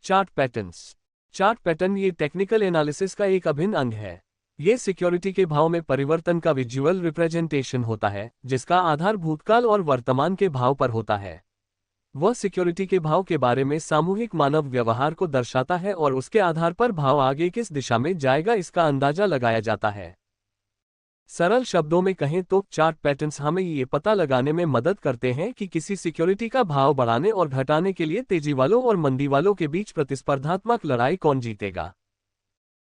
Chart patterns. Chart pattern ये technical analysis का एक अभिन्न अंग है। ये सिक्योरिटी के भाव में परिवर्तन का विजुअल रिप्रेजेंटेशन होता है, जिसका आधार भूतकाल और वर्तमान के भाव पर होता है। वह सिक्योरिटी के भाव के बारे में सामूहिक मानव व्यवहार को दर्शाता है और उसके आधार पर भाव आगे किस दिशा में जाएगा इसका अंदाजा लगाया जाता है। सरल शब्दों में कहें तो चार्ट पैटर्न्स हमें ये पता लगाने में मदद करते हैं कि किसी सिक्योरिटी का भाव बढ़ाने और घटाने के लिए तेजी वालों और मंदी वालों के बीच प्रतिस्पर्धात्मक लड़ाई कौन जीतेगा।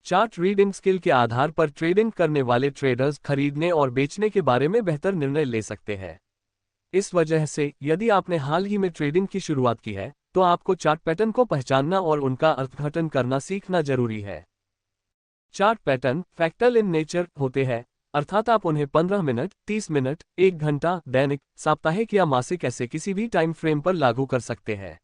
चार्ट रीडिंग स्किल के आधार पर ट्रेडिंग करने वाले ट्रेडर्स खरीदने और बेचने के बारे में बेहतर निर्णय ले सकते हैं। इस वजह से यदि आपने हाल ही में ट्रेडिंग की शुरुआत की है तो आपको चार्ट पैटर्न को पहचानना और उनका अर्थघटन करना सीखना जरूरी है। चार्ट पैटर्न फैक्टल इन नेचर होते हैं, अर्थात आप उन्हें 15 मिनट, 30 मिनट, 1 घंटा, दैनिक, साप्ताहिक या मासिक ऐसे किसी भी टाइम फ्रेम पर लागू कर सकते हैं।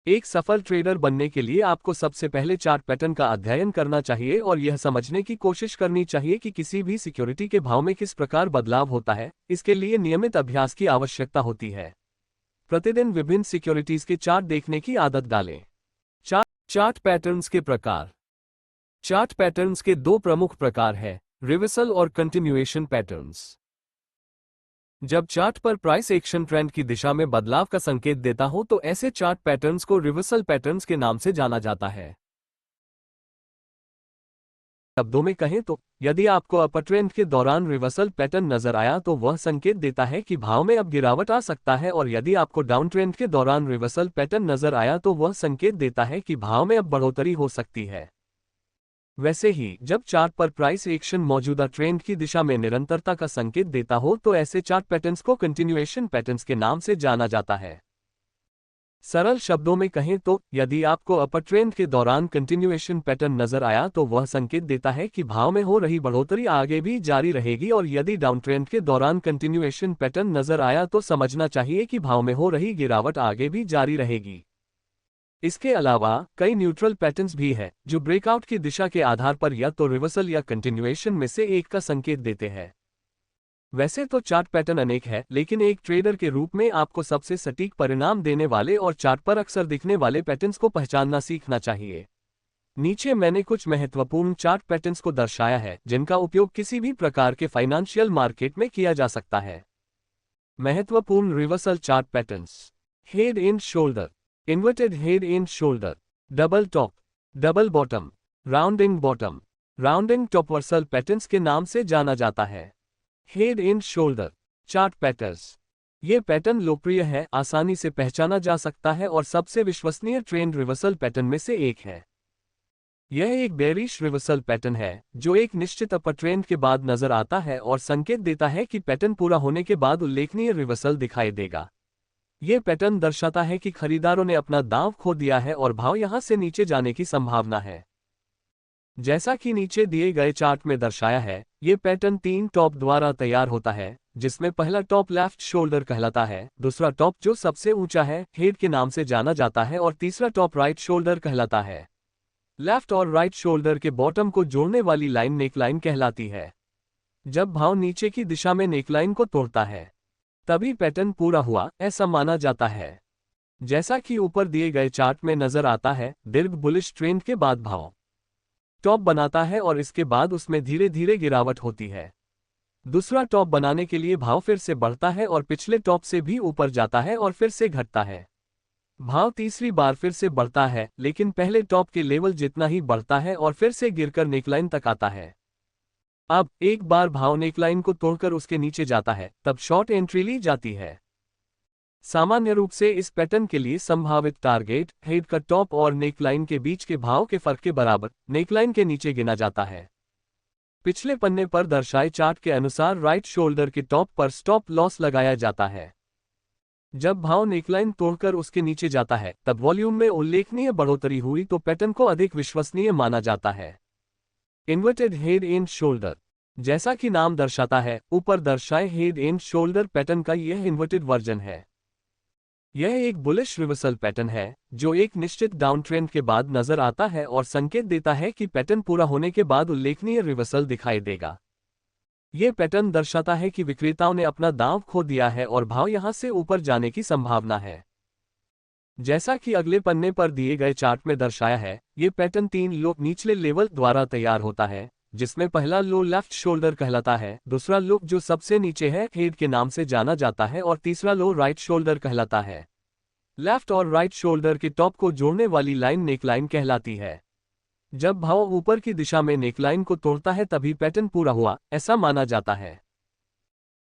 एक सफल ट्रेडर बनने के लिए आपको सबसे पहले चार्ट पैटर्न का अध्ययन करना चाहिए और यह समझने की कोशिश करनी चाहिए कि किसी भी सिक्योरिटी के भाव में किस प्रकार बदलाव होता है। इसके लिए नियमित अभ्यास की आवश्यकता होती है। प्रतिदिन विभिन्न सिक्योरिटीज के चार्ट देखने की आदत डालें। चार्ट पैटर्न्स के प्रकार। चार्ट पैटर्न्स के दो प्रमुख प्रकार हैं, रिवर्सल और कंटिन्यूएशन पैटर्न्स। जब चार्ट पर प्राइस एक्शन ट्रेंड की दिशा में बदलाव का संकेत देता हो तो ऐसे चार्ट पैटर्न्स को रिवर्सल पैटर्न्स के नाम से जाना जाता है। शब्दों में कहें तो यदि आपको अपर ट्रेंड के दौरान रिवर्सल पैटर्न नजर आया तो वह संकेत देता है कि भाव में अब गिरावट आ सकता है, और यदि आपको डाउन ट्रेंड के दौरान रिवर्सल पैटर्न नजर आया तो वह संकेत देता है कि भाव में अब बढ़ोतरी हो सकती है। वैसे ही जब चार्ट पर प्राइस एक्शन मौजूदा ट्रेंड की दिशा में निरंतरता का संकेत देता हो तो ऐसे चार्ट पैटर्न्स को कंटिन्यूएशन पैटर्न्स के नाम से जाना जाता है। सरल शब्दों में कहें तो यदि आपको अपर ट्रेंड के दौरान कंटिन्यूएशन पैटर्न नजर आया तो वह संकेत देता है कि भाव में हो रही बढ़ोतरी आगे भी जारी रहेगी, और यदि डाउन ट्रेंड के दौरान कंटिन्यूएशन पैटर्न नजर आया तो समझना चाहिए कि भाव में हो रही गिरावट आगे भी जारी रहेगी। इसके अलावा कई न्यूट्रल पैटर्न्स भी हैं जो ब्रेकआउट की दिशा के आधार पर या तो रिवर्सल या कंटिन्यूएशन में से एक का संकेत देते हैं। वैसे तो चार्ट पैटर्न अनेक है, लेकिन एक ट्रेडर के रूप में आपको सबसे सटीक परिणाम देने वाले और चार्ट पर अक्सर दिखने वाले पैटर्न्स को पहचानना सीखना चाहिए। नीचे मैंने कुछ महत्वपूर्ण चार्ट पैटर्न्स को दर्शाया है जिनका उपयोग किसी भी प्रकार के फाइनेंशियल मार्केट में किया जा सकता है। महत्वपूर्ण reversal chart patterns. Head and shoulder, inverted head and shoulder, double top, double bottom, rounding bottom, rounding top reversal patterns के नाम से जाना जाता है। Head and shoulder chart patterns. ये पैटर्न लोकप्रिय है, आसानी से पहचाना जा सकता है और सबसे विश्वसनीय ट्रेंड रिवर्सल पैटर्न में से एक है। यह एक बेयरिश रिवर्सल पैटर्न है जो एक निश्चित अपर ट्रेंड के बाद नजर आता है और संकेत देता है कि पैटर्न पूरा होने के बाद उल्लेखनीय रिवर्सल दिखाई देगा। यह पैटर्न दर्शाता है कि खरीदारों ने अपना दांव खो दिया है और भाव यहां से नीचे जाने की संभावना है। जैसा कि नीचे दिए गए चार्ट में दर्शाया है, यह पैटर्न 3 टॉप द्वारा तैयार होता है, जिसमें पहला टॉप लेफ्ट शोल्डर कहलाता है, दूसरा टॉप जो सबसे ऊंचा है हेड के नाम से जाना जाता है, और तीसरा टॉप राइट शोल्डर कहलाता है। लेफ्ट और राइट शोल्डर के बॉटम को जोड़ने वाली लाइन नेकलाइन कहलाती है। जब भाव नीचे की दिशा में नेकलाइन को तोड़ता है तभी पैटर्न पूरा हुआ ऐसा माना जाता है। जैसा कि ऊपर दिए गए चार्ट में नजर आता है, दीर्घ बुलिश ट्रेंड के बाद भाव टॉप बनाता है और इसके बाद उसमें धीरे धीरे गिरावट होती है। दूसरा टॉप बनाने के लिए भाव फिर से बढ़ता है और पिछले टॉप से भी ऊपर जाता है और फिर से घटता है। भाव तीसरी बार फिर से बढ़ता है, लेकिन पहले टॉप के लेवल जितना ही बढ़ता है और फिर से गिरकर नेकलाइन तक आता है। अब एक बार भाव नेकलाइन को तोड़कर उसके नीचे जाता है, तब शॉर्ट एंट्री ली जाती है। सामान्य रूप से इस पैटर्न के लिए संभावित टारगेट हेड का टॉप और नेकलाइन के बीच के भाव के फर्क के बराबर नेकलाइन के नीचे गिना जाता है। पिछले पन्ने पर दर्शाए चार्ट के अनुसार राइट शोल्डर के टॉप पर स्टॉप लॉस लगाया जाता है। जब भाव नेकलाइन तोड़कर उसके नीचे जाता है तब वॉल्यूम में उल्लेखनीय बढ़ोतरी हुई तो पैटर्न को अधिक विश्वसनीय माना जाता है। Inverted head and shoulder. जैसा कि नाम दर्शाता है, ऊपर दर्शाए हेड एंड शोल्डर पैटर्न का यह इन्वर्टेड वर्जन है। यह एक बुलिश रिवर्सल पैटर्न है जो एक निश्चित डाउन ट्रेंड के बाद नजर आता है और संकेत देता है कि पैटर्न पूरा होने के बाद उल्लेखनीय रिवर्सल दिखाई देगा। यह पैटर्न दर्शाता है कि विक्रेताओं ने अपना दांव खो दिया है और भाव यहां से ऊपर जाने की संभावना है। जैसा कि अगले पन्ने पर दिए गए चार्ट में दर्शाया है, ये पैटर्न 3 लो निचले लेवल द्वारा तैयार होता है, जिसमें पहला लो लेफ्ट शोल्डर कहलाता है, दूसरा लो जो सबसे नीचे है हेड के नाम से जाना जाता है और तीसरा लो राइट शोल्डर कहलाता है। लेफ्ट और राइट शोल्डर के टॉप को जोड़ने वाली लाइन नेकलाइन कहलाती है। जब भाव ऊपर की दिशा में नेकलाइन को तोड़ता है तभी पैटर्न पूरा हुआ, ऐसा माना जाता है।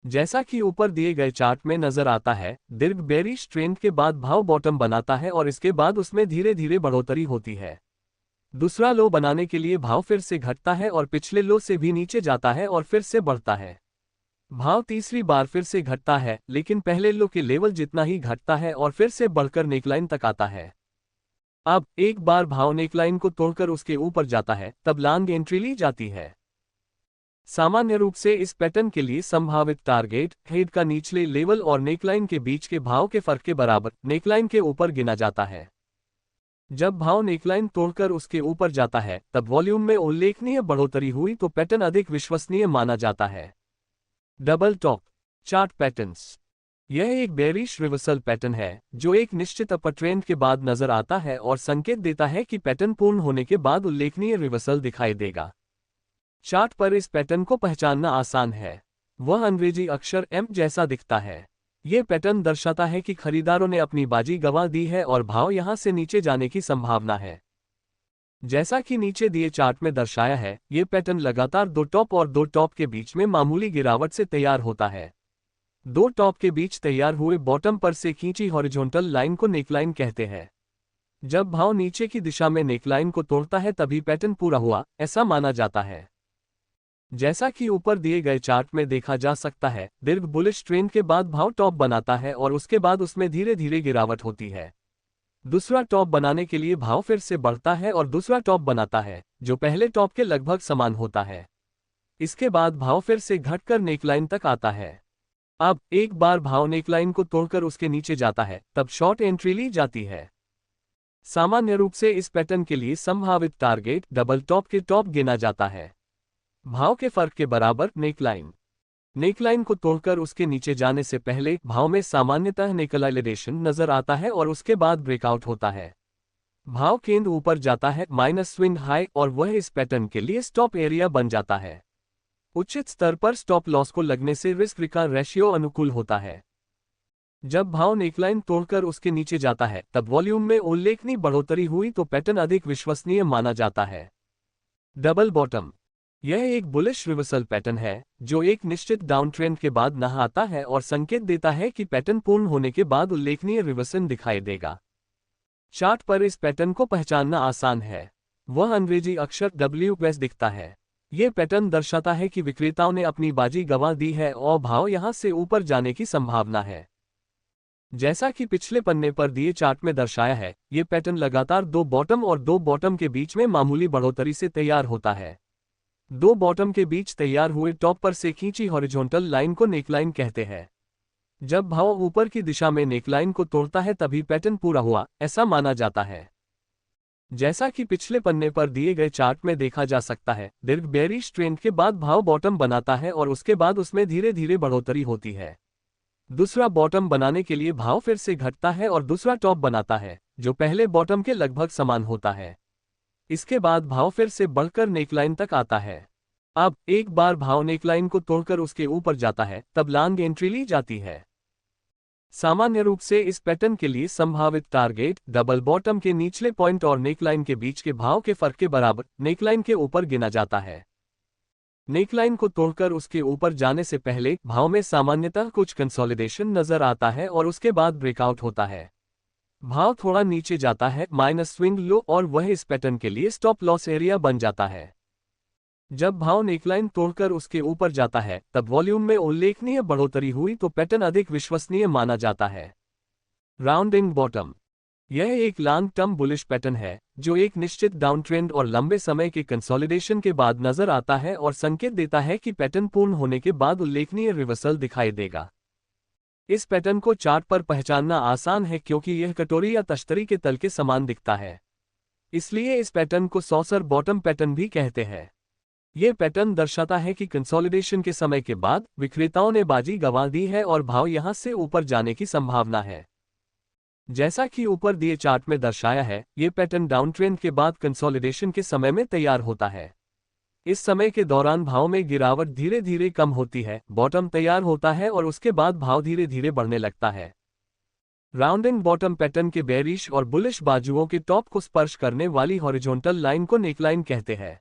जैसा कि ऊपर दिए गए चार्ट में नजर आता है, दीर्घ बेयरिश ट्रेंड के बाद भाव बॉटम बनाता है और इसके बाद उसमें धीरे धीरे बढ़ोतरी होती है। दूसरा लो बनाने के लिए भाव फिर से घटता है और पिछले लो से भी नीचे जाता है और फिर से बढ़ता है। भाव तीसरी बार फिर से घटता है, लेकिन पहले लो के लेवल जितना ही घटता है और फिर से बढ़कर नेकलाइन तक आता है। अब एक बार भाव नेकलाइन को तोड़कर उसके ऊपर जाता है, तब लॉन्ग एंट्री ली जाती है। सामान्य रूप से इस पैटर्न के लिए संभावित टारगेट हेड का निचले लेवल और नेकलाइन के बीच के भाव के फर्क के बराबर नेकलाइन के ऊपर गिना जाता है। जब भाव नेकलाइन तोड़कर उसके ऊपर जाता है तब वॉल्यूम में उल्लेखनीय बढ़ोतरी हुई तो पैटर्न अधिक विश्वसनीय माना जाता है। Double top chart patterns. यह एक बेयरिश रिवर्सल पैटर्न है जो एक निश्चित अपर ट्रेंड के बाद नजर आता है और संकेत देता है कि पैटर्न पूर्ण होने के बाद उल्लेखनीय रिवर्सल दिखाई देगा। चार्ट पर इस पैटर्न को पहचानना आसान है। वह अंग्रेजी अक्षर M जैसा दिखता है। यह पैटर्न दर्शाता है कि खरीदारों ने अपनी बाजी गंवा दी है और भाव यहां से नीचे जाने की संभावना है। जैसा कि नीचे दिए चार्ट में दर्शाया है, यह पैटर्न लगातार दो टॉप और दो टॉप के बीच में मामूली गिरावट से तैयार होता है। दो टॉप के बीच तैयार हुए बॉटम पर से खींची हॉरिजॉन्टल लाइन को नेकलाइन कहते हैं। जब भाव नीचे की दिशा में नेकलाइन को तोड़ता है तभी पैटर्न पूरा हुआ, ऐसा माना जाता है। जैसा कि ऊपर दिए गए चार्ट में देखा जा सकता है, दीर्घ बुलिश ट्रेंड के बाद भाव टॉप बनाता है और उसके बाद उसमें धीरे धीरे गिरावट होती है। दूसरा टॉप बनाने के लिए भाव फिर से बढ़ता है और दूसरा टॉप बनाता है, जो पहले टॉप के लगभग समान होता है। इसके बाद भाव फिर से घटकर नेकलाइन तक आता है। अब एक बार भाव नेकलाइन को तोड़कर उसके नीचे जाता है, तब शॉर्ट एंट्री ली जाती है। सामान्य रूप से इस पैटर्न के लिए संभावित टारगेट डबल टॉप के टॉप गिना जाता है। भाव के फर्क के बराबर नेकलाइन। नेकलाइन को तोड़कर उसके नीचे जाने से पहले भाव में सामान्यतः नेकलाइजेशन नजर आता है और उसके बाद ब्रेकआउट होता है। भाव केंद्र ऊपर जाता है माइनस स्विंग हाई और वह इस पैटर्न के लिए स्टॉप एरिया बन जाता है। उचित स्तर पर स्टॉप लॉस को लगने से रिस्क रिटर्न रेशियो अनुकूल होता है। जब भाव नेकलाइन तोड़कर उसके नीचे जाता है तब वॉल्यूम में उल्लेखनीय बढ़ोतरी हुई तो पैटर्न अधिक विश्वसनीय माना जाता है। Double bottom. यह एक बुलिश रिवर्सल पैटर्न है जो एक निश्चित डाउन ट्रेंड के बाद नहाता है और संकेत देता है कि पैटर्न पूर्ण होने के बाद उल्लेखनीय रिवर्सल दिखाई देगा। चार्ट पर इस पैटर्न को पहचानना आसान है। वह अंग्रेजी अक्षर W दिखता है। यह पैटर्न दर्शाता है कि विक्रेताओं ने अपनी बाजी गंवा दी है और भाव यहां से ऊपर जाने की संभावना है। जैसा कि पिछले पन्ने पर दिए चार्ट में दर्शाया है, यह पैटर्न लगातार दो बॉटम और दो बॉटम के बीच में मामूली बढ़ोतरी से तैयार होता है। दो बॉटम के बीच तैयार हुए टॉप पर से खींची हॉरिजॉन्टल लाइन को नेकलाइन कहते हैं। जब भाव ऊपर की दिशा में नेकलाइन को तोड़ता है तभी पैटर्न पूरा हुआ, ऐसा माना जाता है। जैसा कि पिछले पन्ने पर दिए गए चार्ट में देखा जा सकता है, दीर्घ बेयरिश ट्रेंड के बाद भाव बॉटम बनाता है और उसके बाद उसमें धीरे धीरे बढ़ोतरी होती है। दूसरा बॉटम बनाने के लिए भाव फिर से घटता है और दूसरा टॉप बनाता है, जो पहले बॉटम के लगभग समान होता है। इसके बाद भाव फिर से बढ़कर नेकलाइन तक आता है। अब एक बार भाव नेकलाइन को तोड़कर उसके ऊपर जाता है तब लॉन्ग एंट्री ली जाती है। सामान्य रूप से इस पैटर्न के लिए संभावित टारगेट डबल बॉटम के निचले पॉइंट और नेकलाइन के बीच के भाव के फर्क के बराबर नेकलाइन के ऊपर गिना जाता है। नेकलाइन को तोड़कर उसके ऊपर जाने से पहले भाव में सामान्यतः कुछ कंसोलिडेशन नजर आता है और उसके बाद ब्रेकआउट होता है। भाव थोड़ा नीचे जाता है माइनस स्विंग लो और वह इस पैटर्न के लिए स्टॉप लॉस एरिया बन जाता है। जब भाव नेकलाइन तोड़कर उसके ऊपर जाता है तब वॉल्यूम में उल्लेखनीय बढ़ोतरी हुई तो पैटर्न अधिक विश्वसनीय माना जाता है। Rounding bottom. यह एक लॉन्ग टर्म बुलिश पैटर्न है जो एक निश्चित डाउन ट्रेंड और लंबे समय के कंसोलिडेशन के बाद नजर आता है और संकेत देता है कि पैटर्न पूर्ण होने के बाद उल्लेखनीय रिवर्सल दिखाई देगा। इस पैटर्न को चार्ट पर पहचानना आसान है क्योंकि यह कटोरी या तश्तरी के तल के समान दिखता है। इसलिए इस पैटर्न को सॉसर बॉटम पैटर्न भी कहते हैं। यह पैटर्न दर्शाता है कि कंसोलिडेशन के समय के बाद विक्रेताओं ने बाजी गंवा दी है और भाव यहां से ऊपर जाने की संभावना है। जैसा कि ऊपर दिए चार्ट में दर्शाया है, ये पैटर्न डाउन ट्रेंड के बाद कंसोलिडेशन के समय में तैयार होता है। इस समय के दौरान भाव में गिरावट धीरे धीरे कम होती है, बॉटम तैयार होता है और उसके बाद भाव धीरे धीरे बढ़ने लगता है। राउंडिंग बॉटम पैटर्न के बेरिश और बुलिश बाजुओं के टॉप को स्पर्श करने वाली हॉरिजॉन्टल लाइन को नेकलाइन कहते हैं।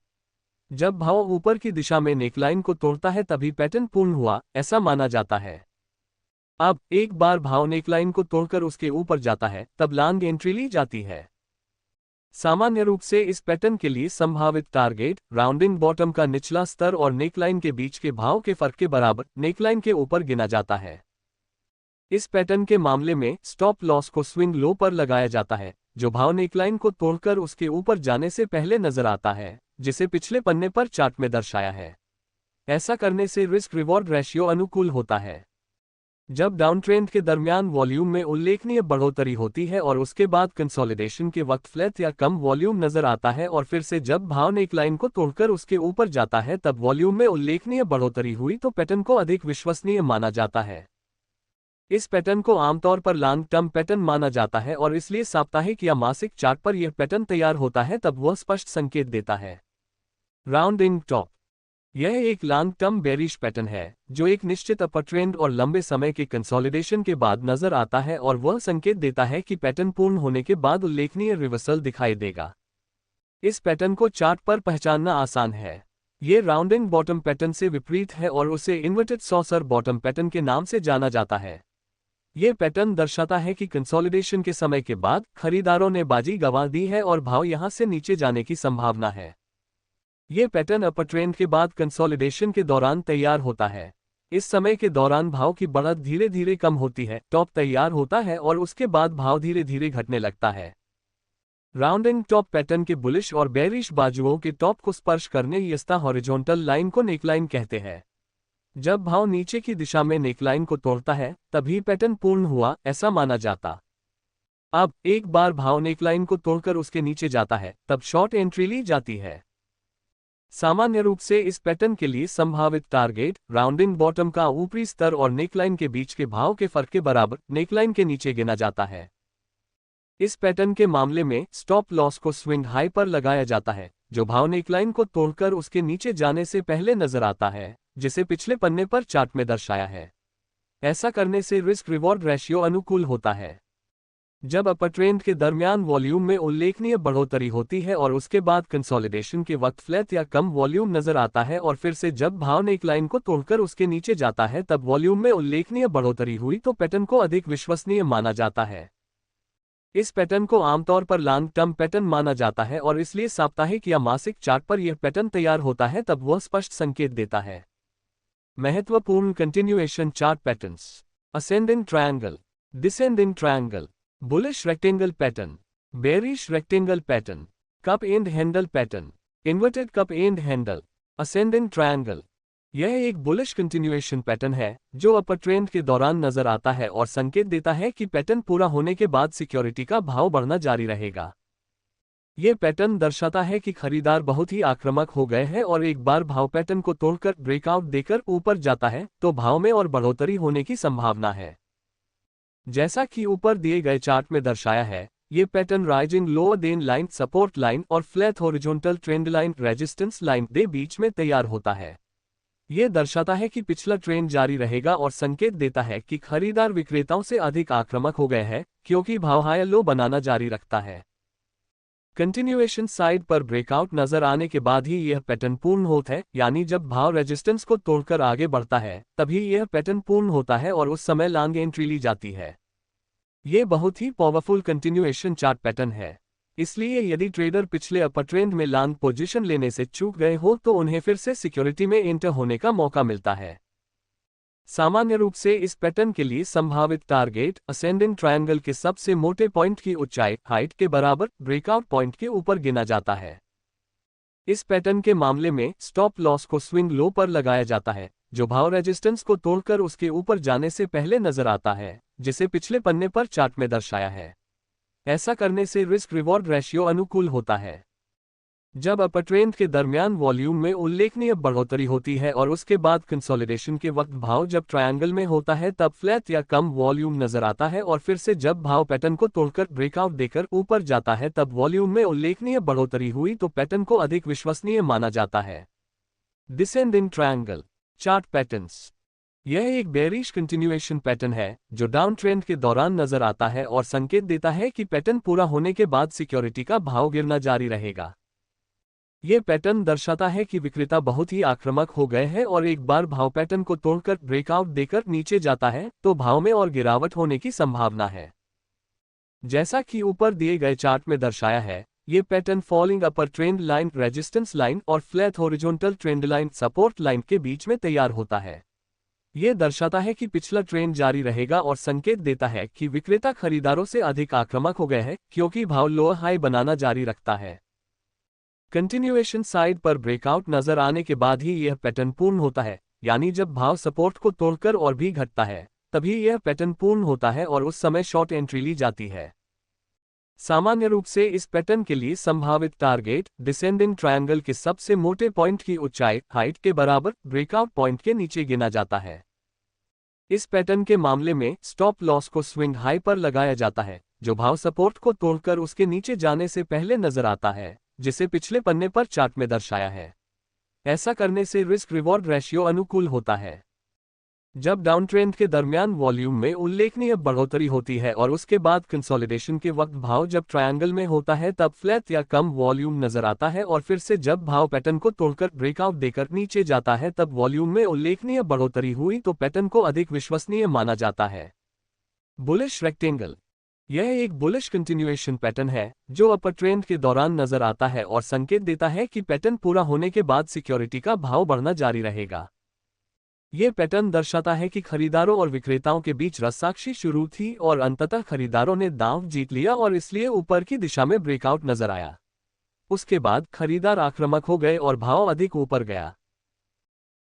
जब भाव ऊपर की दिशा में नेकलाइन को तोड़ता है तभी पैटर्न पूर्ण हुआ, ऐसा माना जाता है। अब एक बार भाव नेकलाइन को तोड़कर उसके ऊपर जाता है, तब लॉन्ग एंट्री ली जाती है। सामान्य रूप से इस पैटर्न के लिए संभावित टारगेट राउंडिंग बॉटम का निचला स्तर और नेकलाइन के बीच के भाव के फर्क के बराबर नेकलाइन के ऊपर गिना जाता है। इस पैटर्न के मामले में स्टॉप लॉस को स्विंग लो पर लगाया जाता है, जो भाव नेकलाइन को तोड़कर उसके ऊपर जाने से पहले नजर आता है, जिसे पिछले पन्ने पर चार्ट में दर्शाया है। ऐसा करने से रिस्क रिवॉर्ड रेशियो अनुकूल होता है। जब डाउन ट्रेंड के दरमियान वॉल्यूम में उल्लेखनीय बढ़ोतरी होती है और उसके बाद कंसोलिडेशन के वक्त फ्लैट या कम वॉल्यूम नजर आता है और फिर से जब भाव नेकलाइन को तोड़कर उसके ऊपर जाता है तब वॉल्यूम में उल्लेखनीय बढ़ोतरी हुई तो पैटर्न को अधिक विश्वसनीय माना जाता है। इस पैटर्न को आमतौर पर लॉन्ग टर्म पैटर्न माना जाता है और इसलिए साप्ताहिक या मासिक चार्ट पर यह पैटर्न तैयार होता है तब वह स्पष्ट संकेत देता है। राउंडिंग टॉप, यह एक लॉन्ग टर्म बेरिश पैटर्न है जो एक निश्चित अपर ट्रेंड और लंबे समय के कंसोलिडेशन के बाद नजर आता है और वह संकेत देता है कि पैटर्न पूर्ण होने के बाद उल्लेखनीय रिवर्सल दिखाई देगा। इस पैटर्न को चार्ट पर पहचानना आसान है। ये राउंडिंग बॉटम पैटर्न से विपरीत है और उसे इन्वर्टेड सॉसर बॉटम पैटर्न के नाम से जाना जाता है। ये पैटर्न दर्शाता है कि कंसोलिडेशन के समय के बाद खरीदारों ने बाजी गंवा दी है और भाव यहां से नीचे जाने की संभावना है। ये पैटर्न अपर ट्रेंड के बाद कंसोलिडेशन के दौरान तैयार होता है। इस समय के दौरान भाव की बढ़त धीरे धीरे कम होती है, टॉप तैयार होता है और उसके बाद भाव धीरे धीरे घटने लगता है। राउंडिंग टॉप पैटर्न के बुलिश और बेरिश बाजुओं के टॉप को स्पर्श करने यस्ता हॉरिजॉन्टल लाइन को नेकलाइन कहते हैं। जब भाव नीचे की दिशा में नेकलाइन को तोड़ता है तभी पैटर्न पूर्ण हुआ, ऐसा माना जाता। अब एक बार भाव नेकलाइन को तोड़कर उसके नीचे जाता है तब शॉर्ट एंट्री ली जाती है। सामान्य रूप से इस पैटर्न के लिए संभावित टारगेट राउंडिंग बॉटम का ऊपरी स्तर और नेकलाइन के बीच के भाव के फर्क के बराबर नेकलाइन के नीचे गिना जाता है। इस पैटर्न के मामले में स्टॉप लॉस को स्विंग हाई पर लगाया जाता है, जो भाव नेकलाइन को तोड़कर उसके नीचे जाने से पहले नजर आता है, जिसे पिछले पन्ने पर चार्ट में दर्शाया है। ऐसा करने से रिस्क रिवॉर्ड रेशियो अनुकूल होता है। जब अपर ट्रेंड के दरमियान वॉल्यूम में उल्लेखनीय बढ़ोतरी होती है और उसके बाद कंसोलिडेशन के वक्त फ्लैट या कम वॉल्यूम नजर आता है और फिर से जब भाव नेकलाइन को तोड़कर उसके नीचे जाता है तब वॉल्यूम में उल्लेखनीय बढ़ोतरी हुई तो पैटर्न को अधिक विश्वसनीय माना जाता है। इस पैटर्न को आमतौर पर लॉन्ग टर्म पैटर्न माना जाता है और इसलिए साप्ताहिक या मासिक चार्ट पर यह पैटर्न तैयार होता है तब वह स्पष्ट संकेत देता है। महत्वपूर्ण continuation chart patterns: ascending triangle, descending triangle, bullish rectangle pattern, bearish rectangle pattern, cup and handle pattern, inverted cup and handle, ascending triangle. यह एक बुलिश कंटिन्यूएशन पैटर्न है जो अपर ट्रेंड के दौरान नजर आता है और संकेत देता है कि पैटर्न पूरा होने के बाद सिक्योरिटी का भाव बढ़ना जारी रहेगा। यह पैटर्न दर्शाता है कि खरीदार बहुत ही आक्रामक हो गए हैं और एक बार भाव पैटर्न को तोड़कर ब्रेकआउट देकर ऊपर जाता है तो भाव में और बढ़ोतरी होने की संभावना है। जैसा कि ऊपर दिए गए चार्ट में दर्शाया है, ये pattern rising lower then line, support line और flat horizontal trend line, resistance line के बीच में तैयार होता है। यह दर्शाता है कि पिछला ट्रेंड जारी रहेगा और संकेत देता है कि खरीदार विक्रेताओं से अधिक आक्रामक हो गए हैं क्योंकि भाव हाई लो बनाना जारी रखता है। कंटिन्यूएशन साइड पर ब्रेकआउट नजर आने के बाद ही यह पैटर्न पूर्ण होता है, यानी जब भाव रेजिस्टेंस को तोड़कर आगे बढ़ता है तभी यह पैटर्न पूर्ण होता है और उस समय लॉन्ग एंट्री ली जाती है। यह बहुत ही पावरफुल कंटिन्यूएशन चार्ट पैटर्न है, इसलिए यदि ट्रेडर पिछले अपर ट्रेंड में लॉन्ग पोजीशन लेने से चूक गए हो तो उन्हें फिर से सिक्योरिटी में एंटर होने का मौका मिलता है। सामान्य रूप से इस पैटर्न के लिए संभावित टारगेट असेंडिंग ट्रायंगल के सबसे मोटे पॉइंट की ऊंचाई हाइट के बराबर ब्रेकआउट पॉइंट के ऊपर गिना जाता है। इस पैटर्न के मामले में स्टॉप लॉस को स्विंग लो पर लगाया जाता है, जो भाव रेजिस्टेंस को तोड़कर उसके ऊपर जाने से पहले नजर आता है, जिसे पिछले पन्ने पर चार्ट में दर्शाया है। ऐसा करने से रिस्क रिवॉर्ड रेशियो अनुकूल होता है। जब अपर ट्रेंड के दरमियान वॉल्यूम में उल्लेखनीय बढ़ोतरी होती है और उसके बाद कंसोलिडेशन के वक्त भाव जब ट्रायंगल में होता है तब फ्लैट या कम वॉल्यूम नजर आता है और फिर से जब भाव पैटर्न को तोड़कर ब्रेकआउट देकर ऊपर जाता है तब वॉल्यूम में उल्लेखनीय बढ़ोतरी हुई तो पैटर्न को अधिक विश्वसनीय माना जाता है। Descending triangle chart patterns. यह एक बेयरिश कंटिन्यूएशन पैटर्न है जो डाउन ट्रेंड के दौरान नजर आता है और संकेत देता है कि पैटर्न पूरा होने के बाद सिक्योरिटी का भाव गिरना जारी रहेगा। यह पैटर्न दर्शाता है कि विक्रेता बहुत ही आक्रामक हो गए हैं और एक बार भाव पैटर्न को तोड़कर ब्रेकआउट देकर नीचे जाता है तो भाव में और गिरावट होने की संभावना है। जैसा कि ऊपर दिए गए चार्ट में दर्शाया है, ये pattern falling upper trend line, resistance line और flat horizontal trend line, support line के बीच में तैयार होता है। यह दर्शाता है कि पिछला ट्रेंड जारी रहेगा और संकेत देता है कि विक्रेता खरीदारों से अधिक आक्रामक हो गए हैं क्योंकि भाव लोअर हाई बनाना जारी रखता है। कंटिन्यूएशन साइड पर ब्रेकआउट नजर आने के बाद ही यह पैटर्न पूर्ण होता है, यानी जब भाव सपोर्ट को तोड़कर और भी घटता है तभी यह पैटर्न पूर्ण होता है और उस समय शॉर्ट एंट्री ली जाती है। सामान्य रूप से इस पैटर्न के लिए संभावित टारगेट डिसेंडिंग ट्रायंगल के सबसे मोटे पॉइंट की ऊंचाई हाइट के बराबर ब्रेकआउट पॉइंट के नीचे गिना जाता है। इस पैटर्न के मामले में स्टॉप लॉस को स्विंग हाई पर लगाया जाता है जो भाव सपोर्ट को तोड़कर उसके नीचे जाने से पहले नजर आता है, जिसे पिछले पन्ने पर चार्ट में दर्शाया है। ऐसा करने से रिस्क रिवॉर्ड रेशियो अनुकूल होता है। जब डाउन ट्रेंड के दरमियान वॉल्यूम में उल्लेखनीय बढ़ोतरी होती है और उसके बाद कंसोलिडेशन के वक्त भाव जब ट्रायंगल में होता है तब फ्लैट या कम वॉल्यूम नजर आता है और फिर से जब भाव पैटर्न को तोड़कर ब्रेकआउट देकर नीचे जाता है तब वॉल्यूम में उल्लेखनीय बढ़ोतरी हुई तो पैटर्न को अधिक विश्वसनीय माना जाता है। Bullish rectangle. यह एक बुलिश कंटिन्यूएशन पैटर्न है जो अपर ट्रेंड के दौरान नजर आता है और संकेत देता है कि पैटर्न पूरा होने के बाद सिक्योरिटी का भाव बढ़ना जारी रहेगा। यह पैटर्न दर्शाता है कि खरीदारों और विक्रेताओं के बीच रस्साकशी शुरू थी और अंततः खरीदारों ने दांव जीत लिया और इसलिए ऊपर की दिशा में ब्रेकआउट नजर आया। उसके बाद खरीदार आक्रामक हो गए और भाव अधिक ऊपर गया।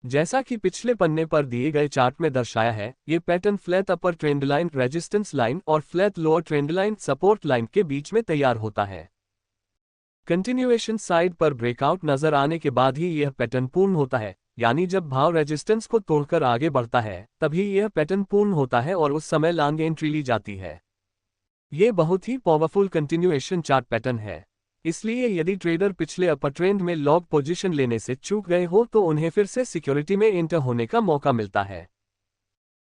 जैसा कि पिछले पन्ने पर दिए गए चार्ट में दर्शाया है, ये pattern flat upper trend line, resistance line और flat lower trend line, support line के बीच में तैयार होता है। कंटिन्यूएशन साइड पर ब्रेकआउट नजर आने के बाद ही यह पैटर्न पूर्ण होता है, यानी जब भाव रेजिस्टेंस को तोड़कर आगे बढ़ता है तभी यह पैटर्न पूर्ण होता है और उस समय लॉन्ग एंट्री ली जाती है। यह बहुत ही पावरफुल कंटिन्यूएशन चार्ट पैटर्न है, इसलिए यदि ट्रेडर पिछले अपर ट्रेंड में लॉन्ग पोजीशन लेने से चूक गए हो तो उन्हें फिर से सिक्योरिटी में एंटर होने का मौका मिलता है।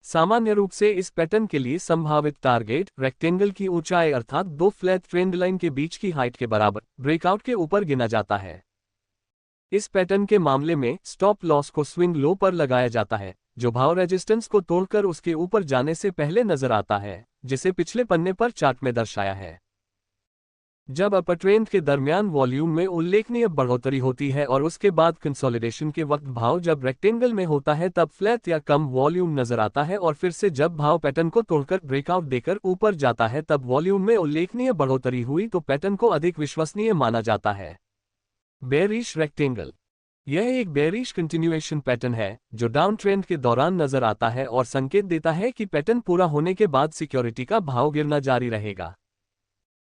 सामान्य रूप से इस पैटर्न के लिए संभावित टारगेट रेक्टेंगल की ऊंचाई अर्थात दो फ्लैट ट्रेंड लाइन के बीच की हाइट के बराबर ब्रेकआउट के ऊपर गिना जाता है। इस पैटर्न के मामले में स्टॉप लॉस को स्विंग लो पर लगाया जाता है जो भाव रेजिस्टेंस को तोड़कर उसके ऊपर जाने से पहले नजर आता है, जिसे पिछले पन्ने पर चार्ट में दर्शाया है। जब अपर ट्रेंड के दरमियान वॉल्यूम में उल्लेखनीय बढ़ोतरी होती है और उसके बाद कंसोलिडेशन के वक्त भाव जब रेक्टेंगल में होता है तब फ्लैट या कम वॉल्यूम नजर आता है और फिर से जब भाव पैटर्न को तोड़कर ब्रेकआउट देकर ऊपर जाता है तब वॉल्यूम में उल्लेखनीय बढ़ोतरी हुई तो पैटर्न को अधिक विश्वसनीय माना जाता है। Bearish rectangle. यह एक बेयरिश कंटिन्यूएशन पैटर्न है जो डाउन ट्रेंड के दौरान नजर आता है और संकेत देता है कि पैटर्न पूरा होने के बाद सिक्योरिटी का भाव गिरना जारी रहेगा।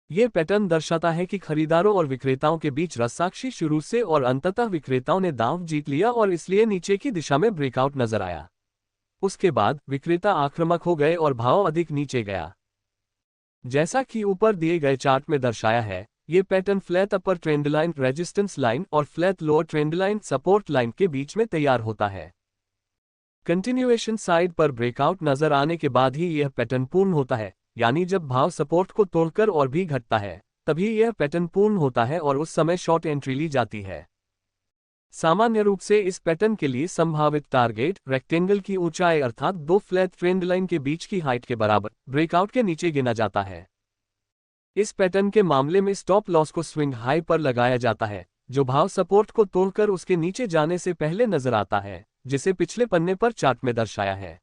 यह पैटर्न दर्शाता है कि खरीदारों और विक्रेताओं के बीच रस्साकशी शुरू से और अंततः विक्रेताओं ने दांव जीत लिया और इसलिए नीचे की दिशा में ब्रेकआउट नजर आया। उसके बाद विक्रेता आक्रामक हो गए और भाव अधिक नीचे गया। जैसा कि ऊपर दिए गए चार्ट में दर्शाया है, ये pattern flat upper trend line, resistance line और flat lower trend line, support line के बीच में तैयार होता है। कंटिन्यूएशन साइड पर ब्रेकआउट नजर आने के बाद ही यह पैटर्न पूर्ण होता है, यानी जब भाव सपोर्ट को तोड़कर और भी घटता है तभी यह पैटर्न पूर्ण होता है और उस समय शॉर्ट एंट्री ली जाती है। सामान्य रूप से इस पैटर्न के लिए संभावित टारगेट रेक्टेंगल की ऊंचाई अर्थात दो फ्लैट ट्रेंड लाइन के बीच की हाइट के बराबर ब्रेकआउट के नीचे गिना जाता है। इस पैटर्न के मामले में स्टॉप लॉस को स्विंग हाई पर लगाया जाता है जो भाव सपोर्ट को तोड़कर उसके नीचे जाने से पहले नजर आता है, जिसे पिछले पन्ने पर चार्ट में दर्शाया है।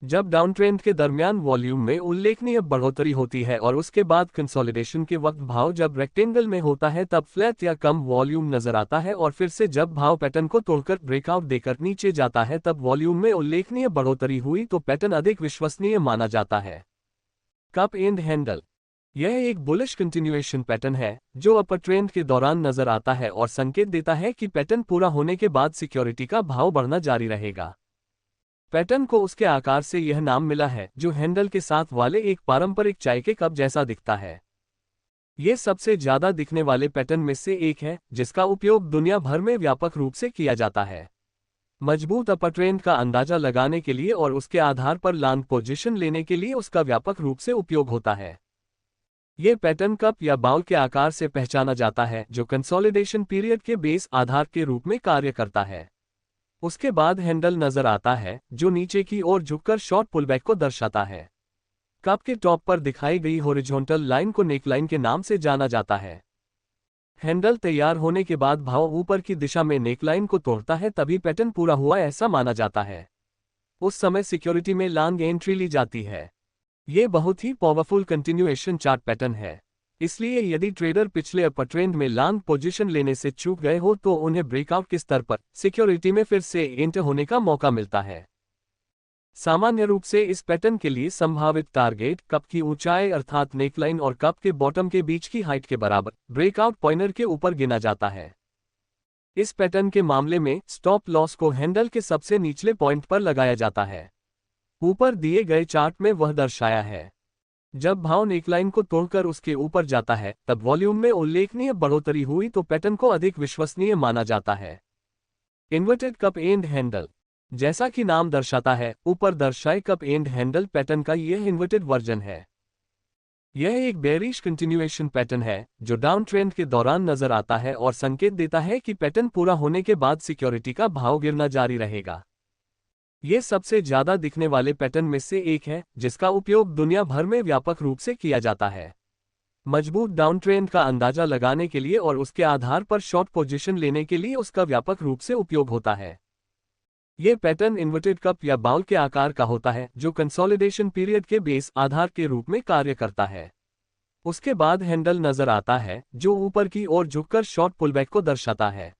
जब डाउन ट्रेंड के दरमियान वॉल्यूम में उल्लेखनीय बढ़ोतरी होती है और उसके बाद कंसोलिडेशन के वक्त भाव जब रेक्टेंगल में होता है तब फ्लैट या कम वॉल्यूम नजर आता है और फिर से जब भाव पैटर्न को तोड़कर ब्रेकआउट देकर नीचे जाता है तब वॉल्यूम में उल्लेखनीय बढ़ोतरी हुई तो पैटर्न अधिक विश्वसनीय माना जाता है। Cup and handle. यह एक बुलिश कंटिन्यूएशन पैटर्न है जो अपर ट्रेंड के दौरान नजर आता है और संकेत देता है कि पैटर्न पूरा होने के बाद सिक्योरिटी का भाव बढ़ना जारी रहेगा। पैटर्न को उसके आकार से यह नाम मिला है जो हैंडल के साथ वाले एक पारंपरिक चाय के कप जैसा दिखता है। ये सबसे ज्यादा दिखने वाले पैटर्न में से एक है जिसका उपयोग दुनिया भर में व्यापक रूप से किया जाता है। मजबूत अपर ट्रेंड का अंदाजा लगाने के लिए और उसके आधार पर लॉन्ग पोजीशन लेने के लिए उसका व्यापक रूप से उपयोग होता है। ये पैटर्न कप या बाउल के आकार से पहचाना जाता है जो कंसोलिडेशन पीरियड के बेस आधार के रूप में कार्य करता है। उसके बाद हैंडल नजर आता है जो नीचे की ओर झुककर शॉर्ट पुलबैक को दर्शाता है। कप के टॉप पर दिखाई गई हॉरिजॉन्टल लाइन को नेकलाइन के नाम से जाना जाता है। हैंडल तैयार होने के बाद भाव ऊपर की दिशा में नेकलाइन को तोड़ता है तभी पैटर्न पूरा हुआ ऐसा माना जाता है। उस समय सिक्योरिटी में लॉन्ग एंट्री ली जाती है। ये बहुत ही पावरफुल कंटिन्यूएशन चार्ट पैटर्न है, इसलिए यदि ट्रेडर पिछले अपर ट्रेंड में लॉन्ग पोजीशन लेने से चूक गए हो तो उन्हें ब्रेकआउट के स्तर पर सिक्योरिटी में फिर से एंटर होने का मौका मिलता है। सामान्य रूप से इस पैटर्न के लिए संभावित टारगेट कप की ऊंचाई अर्थात नेकलाइन और कप के बॉटम के बीच की हाइट के बराबर ब्रेकआउट पॉइंटर के ऊपर गिना जाता है। इस पैटर्न के मामले में स्टॉप लॉस को हैंडल के सबसे निचले पॉइंट पर लगाया जाता है। ऊपर दिए गए चार्ट में वह दर्शाया है। जब भाव नेकलाइन को तोड़कर उसके ऊपर जाता है तब वॉल्यूम में उल्लेखनीय बढ़ोतरी हुई तो पैटर्न को अधिक विश्वसनीय माना जाता है। इन्वर्टेड कप एंड हैंडल, जैसा कि नाम दर्शाता है, ऊपर दर्शाए कप एंड हैंडल पैटर्न का यह इन्वर्टेड वर्जन है। यह एक बेयरिश कंटिन्यूएशन पैटर्न है जो डाउन ट्रेंड के दौरान नजर आता है और संकेत देता है कि पैटर्न पूरा होने के बाद सिक्योरिटी का भाव गिरना जारी रहेगा। ये सबसे ज्यादा दिखने वाले पैटर्न में से एक है जिसका उपयोग दुनिया भर में व्यापक रूप से किया जाता है। मजबूत डाउन ट्रेंड का अंदाजा लगाने के लिए और उसके आधार पर शॉर्ट पोजीशन लेने के लिए उसका व्यापक रूप से उपयोग होता है। ये पैटर्न इन्वर्टेड कप या बाउल के आकार का होता है जो कंसोलिडेशन पीरियड के बेस आधार के रूप में कार्य करता है। उसके बाद हैंडल नजर आता है जो ऊपर की ओर झुककर शॉर्ट पुलबैक को दर्शाता है।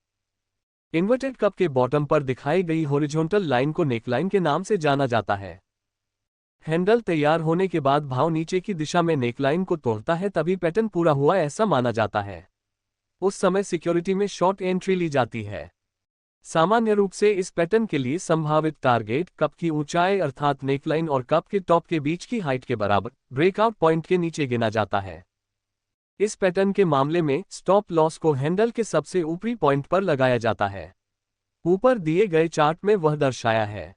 इन्वर्टेड कप के बॉटम पर दिखाई गई हॉरिजॉन्टल लाइन को नेकलाइन के नाम से जाना जाता है। हैंडल तैयार होने के बाद भाव नीचे की दिशा में नेकलाइन को तोड़ता है तभी पैटर्न पूरा हुआ ऐसा माना जाता है। उस समय सिक्योरिटी में शॉर्ट एंट्री ली जाती है। सामान्य रूप से इस पैटर्न के लिए संभावित टारगेट कप की ऊंचाई अर्थात नेकलाइन और कप के टॉप के बीच की हाइट के बराबर ब्रेकआउट पॉइंट के नीचे गिना जाता है। इस पैटर्न के मामले में स्टॉप लॉस को हैंडल के सबसे ऊपरी पॉइंट पर लगाया जाता है। ऊपर दिए गए चार्ट में वह दर्शाया है।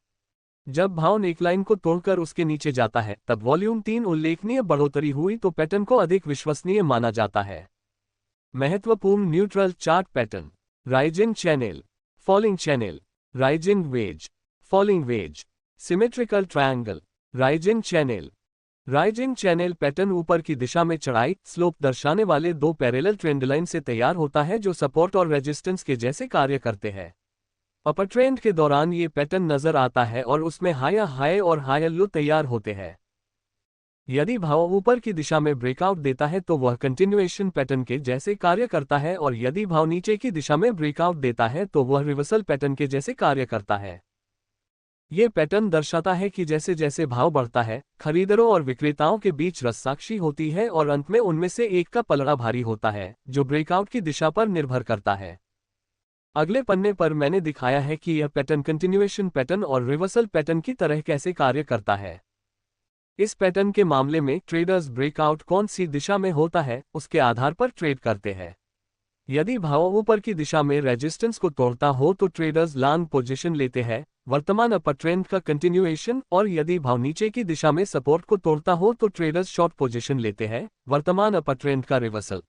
जब भाव नेकलाइन को तोड़कर उसके नीचे जाता है तब वॉल्यूम 3 उल्लेखनीय बढ़ोतरी हुई तो पैटर्न को अधिक विश्वसनीय माना जाता है। महत्वपूर्ण neutral chart pattern, rising channel, falling channel, rising veg, falling veg, symmetrical triangle, rising channel. Rising channel pattern ऊपर की दिशा में चढ़ाई स्लोप दर्शाने वाले दो पैरेलल ट्रेंड लाइन से तैयार होता है जो सपोर्ट और रेजिस्टेंस के जैसे कार्य करते हैं। अपर ट्रेंड के दौरान ये पैटर्न नजर आता है और उसमें हायर हाई और हायर लो तैयार होते हैं। यदि भाव ऊपर की दिशा में ब्रेकआउट देता है तो वह कंटिन्यूएशन पैटर्न के जैसे कार्य करता है और यदि भाव नीचे की दिशा में ब्रेकआउट देता है तो वह रिवर्सल पैटर्न के जैसे कार्य करता है। ये पैटर्न दर्शाता है कि जैसे जैसे भाव बढ़ता है, खरीदारों और विक्रेताओं के बीच रस्साकशी होती है और अंत में उनमें से एक का पलड़ा भारी होता है, जो ब्रेकआउट की दिशा पर निर्भर करता है। अगले पन्ने पर मैंने दिखाया है कि यह पैटर्न कंटिन्यूएशन पैटर्न और रिवर्सल पैटर्न की तरह कैसे कार्य करता है। इस पैटर्न के मामले में ट्रेडर्स ब्रेकआउट कौन सी दिशा में होता है उसके आधार पर ट्रेड करते हैं। यदि भाव ऊपर की दिशा में रेजिस्टेंस को तोड़ता हो तो ट्रेडर्स लॉन्ग पोजीशन लेते हैं, वर्तमान अपर ट्रेंड का कंटिन्यूएशन, और यदि भाव नीचे की दिशा में सपोर्ट को तोड़ता हो तो ट्रेडर्स शॉर्ट पोजीशन लेते हैं, वर्तमान अपर ट्रेंड का रिवर्सल।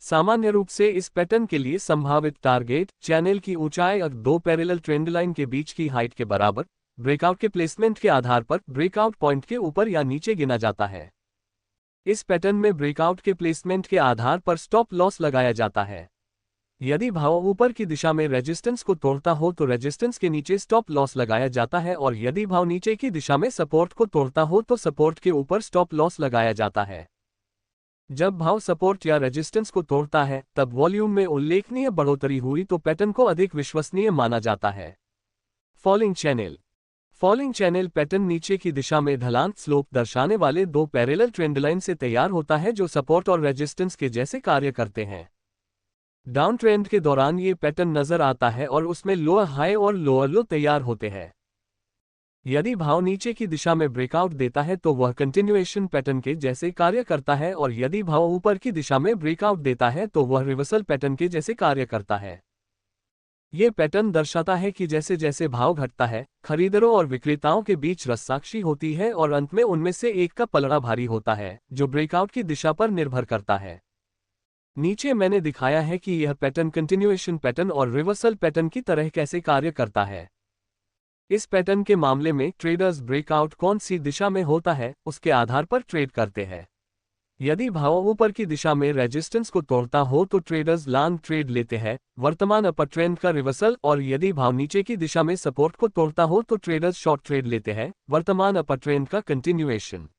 सामान्य रूप से इस पैटर्न के लिए संभावित टारगेट चैनल की ऊंचाई और दो पैरेलल ट्रेंड लाइन के बीच की हाइट के बराबर ब्रेकआउट के प्लेसमेंट के आधार पर ब्रेकआउट पॉइंट के ऊपर या नीचे गिना जाता है। इस पैटर्न में ब्रेकआउट के प्लेसमेंट के आधार पर स्टॉप लॉस लगाया जाता है। यदि भाव ऊपर की दिशा में रेजिस्टेंस को तोड़ता हो तो रेजिस्टेंस के नीचे स्टॉप लॉस लगाया जाता है और यदि भाव नीचे की दिशा में सपोर्ट को तोड़ता हो तो सपोर्ट के ऊपर स्टॉप लॉस लगाया जाता है। जब भाव सपोर्ट या रेजिस्टेंस को तोड़ता है तब वॉल्यूम में उल्लेखनीय बढ़ोतरी हुई तो पैटर्न को अधिक विश्वसनीय माना जाता है। Falling channel. Falling channel pattern नीचे की दिशा में ढलान स्लोप दर्शाने वाले दो पैरेलल ट्रेंड लाइन से तैयार होता है जो सपोर्ट और रेजिस्टेंस के जैसे कार्य करते हैं। डाउन ट्रेंड के दौरान ये पैटर्न नजर आता है और उसमें लोअर हाई और लोअर लो तैयार होते हैं। यदि भाव नीचे की दिशा में ब्रेकआउट देता है तो वह कंटिन्यूएशन पैटर्न के जैसे कार्य करता है और यदि भाव ऊपर की दिशा में ब्रेकआउट देता है तो वह रिवर्सल पैटर्न के जैसे कार्य करता है। ये पैटर्न दर्शाता है कि जैसे जैसे भाव घटता है, खरीदारों और विक्रेताओं के बीच रस्साकशी होती है और अंत में उनमें से एक का पलड़ा भारी होता है, जो ब्रेकआउट की दिशा पर निर्भर करता है। नीचे मैंने दिखाया है कि यह पैटर्न कंटिन्यूएशन पैटर्न और रिवर्सल पैटर्न की तरह कैसे कार्य करता है। इस पैटर्न के मामले में ट्रेडर्स ब्रेकआउट कौन सी दिशा में होता है उसके आधार पर ट्रेड करते हैं। यदि भाव ऊपर की दिशा में रेजिस्टेंस को तोड़ता हो तो ट्रेडर्स लॉन्ग ट्रेड लेते हैं, वर्तमान अपर ट्रेंड का रिवर्सल, और यदि भाव नीचे की दिशा में सपोर्ट को तोड़ता हो तो ट्रेडर्स शॉर्ट ट्रेड लेते हैं, वर्तमान अपर ट्रेंड का कंटिन्यूएशन।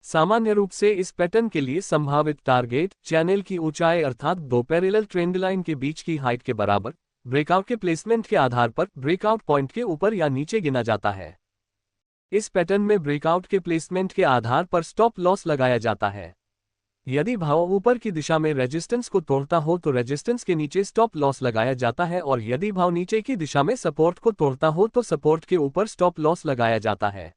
सामान्य रूप से इस पैटर्न के लिए संभावित टारगेट चैनल की ऊंचाई अर्थात दो पैरेलल ट्रेंड लाइन के बीच की हाइट के बराबर ब्रेकआउट के प्लेसमेंट के आधार पर ब्रेकआउट पॉइंट के ऊपर या नीचे गिना जाता है। इस पैटर्न में ब्रेकआउट के प्लेसमेंट के आधार पर स्टॉप लॉस लगाया जाता है। यदि भाव ऊपर की दिशा में रेजिस्टेंस को तोड़ता हो तो रेजिस्टेंस के नीचे स्टॉप लॉस लगाया जाता है और यदि भाव नीचे की दिशा में सपोर्ट को तोड़ता हो तो सपोर्ट के ऊपर स्टॉप लॉस लगाया जाता है।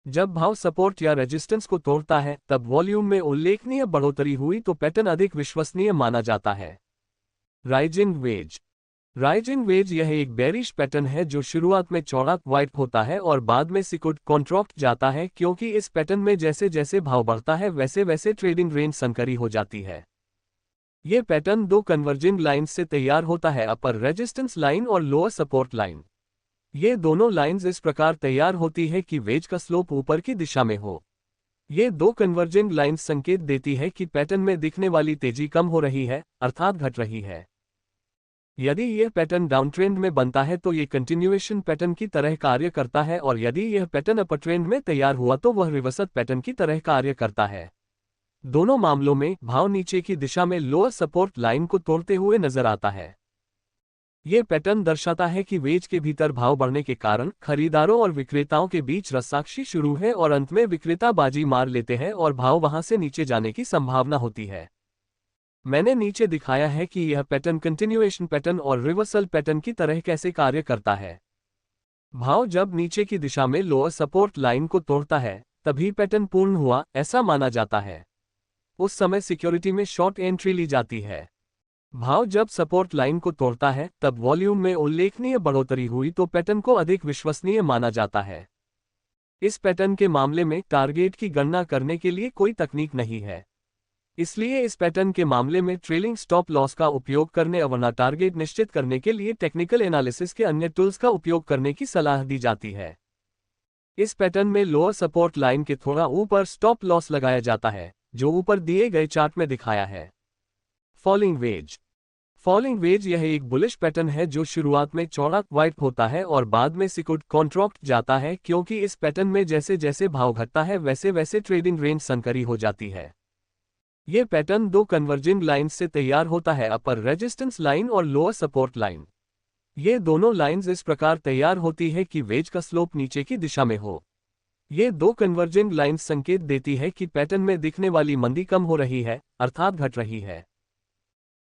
जब भाव सपोर्ट या रेजिस्टेंस को तोड़ता है तब वॉल्यूम में उल्लेखनीय बढ़ोतरी हुई तो पैटर्न अधिक विश्वसनीय माना जाता है। Rising veg. राइजिंग वेज यह एक बेरिश पैटर्न है जो शुरुआत में चौड़ा वाइट होता है और बाद में सिकुड़ कॉन्ट्रैक्ट जाता है, क्योंकि इस पैटर्न में जैसे जैसे भाव बढ़ता है वैसे वैसे ट्रेडिंग रेंज संकरी हो जाती है। यह पैटर्न दो कन्वर्जिंग लाइंस से तैयार होता है, अपर रेजिस्टेंस लाइन और लोअर सपोर्ट लाइन। ये दोनों लाइंस इस प्रकार तैयार होती है कि वेज का स्लोप ऊपर की दिशा में हो। ये दो कन्वर्जिंग लाइंस संकेत देती है कि पैटर्न में दिखने वाली तेजी कम हो रही है, अर्थात घट रही है। यदि यह पैटर्न डाउन ट्रेंड में बनता है तो ये कंटिन्यूएशन पैटर्न की तरह कार्य करता है और यदि यह पैटर्न अपर ट्रेंड में तैयार हुआ तो वह रिवर्सल पैटर्न की तरह कार्य करता है। दोनों मामलों में भाव नीचे की दिशा में लोअर सपोर्ट लाइन को तोड़ते हुए नजर आता है। यह पैटर्न दर्शाता है कि वेज के भीतर भाव बढ़ने के कारण खरीदारों और विक्रेताओं के बीच रस्साकशी शुरू है और अंत में विक्रेता बाजी मार लेते हैं और भाव वहां से नीचे जाने की संभावना होती है। मैंने नीचे दिखाया है कि यह पैटर्न कंटिन्यूएशन पैटर्न और रिवर्सल पैटर्न की तरह कैसे कार्य करता है। भाव जब नीचे की दिशा में लोअर सपोर्ट लाइन को तोड़ता है तभी पैटर्न पूर्ण हुआ ऐसा माना जाता है। उस समय सिक्योरिटी में शॉर्ट एंट्री ली जाती है। भाव जब सपोर्ट लाइन को तोड़ता है तब वॉल्यूम में उल्लेखनीय बढ़ोतरी हुई तो पैटर्न को अधिक विश्वसनीय माना जाता है। इस पैटर्न के मामले में टारगेट की गणना करने के लिए कोई तकनीक नहीं है, इसलिए इस पैटर्न के मामले में ट्रेलिंग स्टॉप लॉस का उपयोग करने वरना टारगेट निश्चित करने के लिए टेक्निकल एनालिसिस के अन्य टूल्स का उपयोग करने की सलाह दी जाती है। इस पैटर्न में लोअर सपोर्ट लाइन के थोड़ा ऊपर स्टॉप लॉस लगाया जाता है, जो ऊपर दिए गए चार्ट में दिखाया है। Falling veg. फॉलिंग वेज यह एक बुलिश पैटर्न है जो शुरुआत में चौड़ा वाइट होता है और बाद में सिकुड़ कॉन्ट्रैक्ट जाता है, क्योंकि इस पैटर्न में जैसे जैसे भाव घटता है वैसे वैसे ट्रेडिंग रेंज संकरी हो जाती है। यह पैटर्न दो कन्वर्जिंग लाइंस से तैयार होता है, अपर रेजिस्टेंस लाइन और लोअर सपोर्ट लाइन। ये दोनों लाइंस इस प्रकार तैयार होती है कि वेज का स्लोप नीचे की दिशा में हो। ये दो कन्वर्जिंग लाइंस संकेत देती है कि पैटर्न में दिखने वाली मंदी कम हो रही है, अर्थात घट रही है।